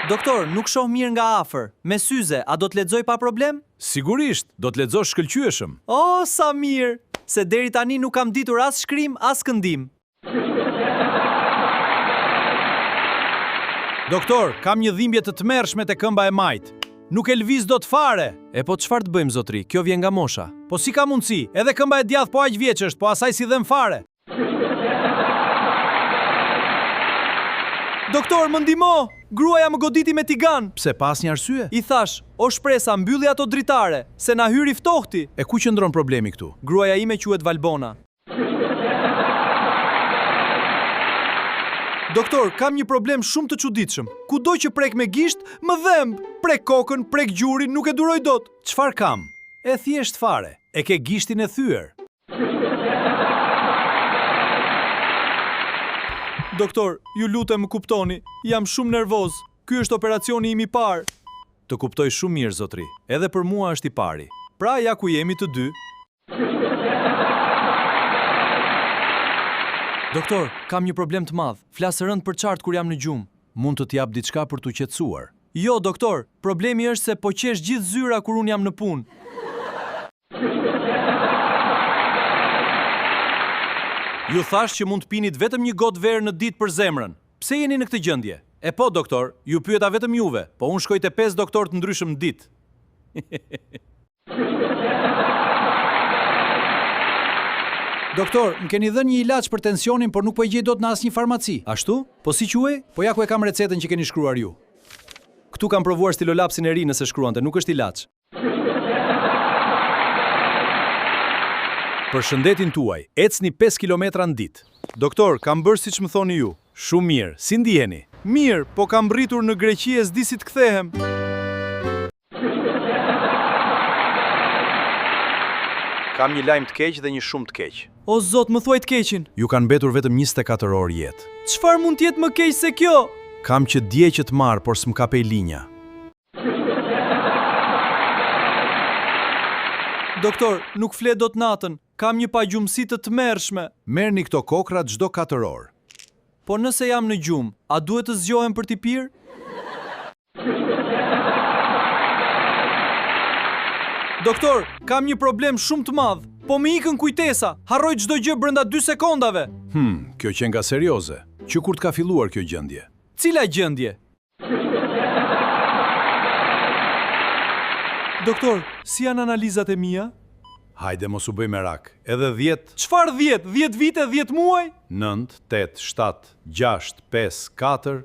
Doktor, nuk shoh mirë nga afër. Me syze, a do të lexoj pa problem? Sigurisht, do të lexosh shkëlqyeshëm. Oh, sa mirë! Se deri tani nuk kam ditur as shkrim, as këndim. Doktor, kam një dhimbje të tmerrshme te këmba e majt. Nuk e lviz dot fare. E po çfarë të bëjmë zotri? Kjo vjen nga mosha. Po si ka mundësi? Edhe këmba e djathtë po aq vjeç është, po asaj si dhem fare. Doktor, më ndihmo! Gruaja më goditi me tigan. Pse pas një arsye? I thash, o shpresa, mbylli ato dritare, se na hyri ftohti. E ku qëndron problemi këtu? Gruaja ime quhet Valbona. Doktor, kam një problem shumë të çuditshëm. Kudo që prek me gisht, më dhemb. Prek kokën, prek gjurin, nuk e duroj dot. Çfarë kam? E thjesht fare. E ke gishtin e thyer. Doktor, ju lutem më kuptoni. Jam shumë nervoz. Ky është operacioni im i parë. Të kuptoj shumë mirë, zotri. Edhe për mua është i pari. Pra ja ku jemi të dy. Doktor, kam një problem të madh. Flas rënd për qartë kur jam në gjumë. Mund të t'jap diçka për t'u qetësuar. Jo, doktor, problemi është se po qesh gjithë zyra kur un jam në punë. Ju thash që mund të pinit vetëm një gotë verë në ditë për zemrën. Pse jeni në këtë gjendje? E po, doktor, ju pyeta vetëm juve, po unë shkoj te 5 doktor të ndryshëm në ditë. Doktor, më keni dhënë një ilaç për tensionin, por nuk po e gjej dot në asnjë farmaci. Ashtu? Po si quhej? Po ja ku e kam recetën që keni shkruar ju. Ktu kam provuar stilolapsin e ri nëse shkruante, nuk është ilaç. Për shëndetin tuaj, ecni 5 kilometra në ditë. Doktor, kam bërë siç më thoni ju. Shumë mirë, si ndiheni? Mirë, po kam rritur në Greqi e s'di si të kthehem. Kam një lajm të keq dhe një shumë të keq. O zot, më thuaj të keqin. Ju kanë mbetur vetëm 24 orë jetë. Çfarë mund të jetë më keq se kjo? Kam që dje që të marr, por s'm kapej linja. Doktor, nuk flet dot natën. Kam një pagjumësi të tmerrshme. Merrni këto kokra çdo 4 orë. Po nëse jam në gjumë, a duhet të zgjohem për t'i pirë? Doktor, kam një problem shumë të madh. Po më ikën kujtesa. Harroj çdo gjë brenda 2 sekondave. Kjo që nga serioze. Që kur të ka filluar kjo gjendje? Cila gjendje? Doktor, si janë analizat e mia? Hajde mos u bëj merak. Edhe 10. Çfarë 10? 10 vite, 10 muaj? 9, 8, 7, 6, 5, 4.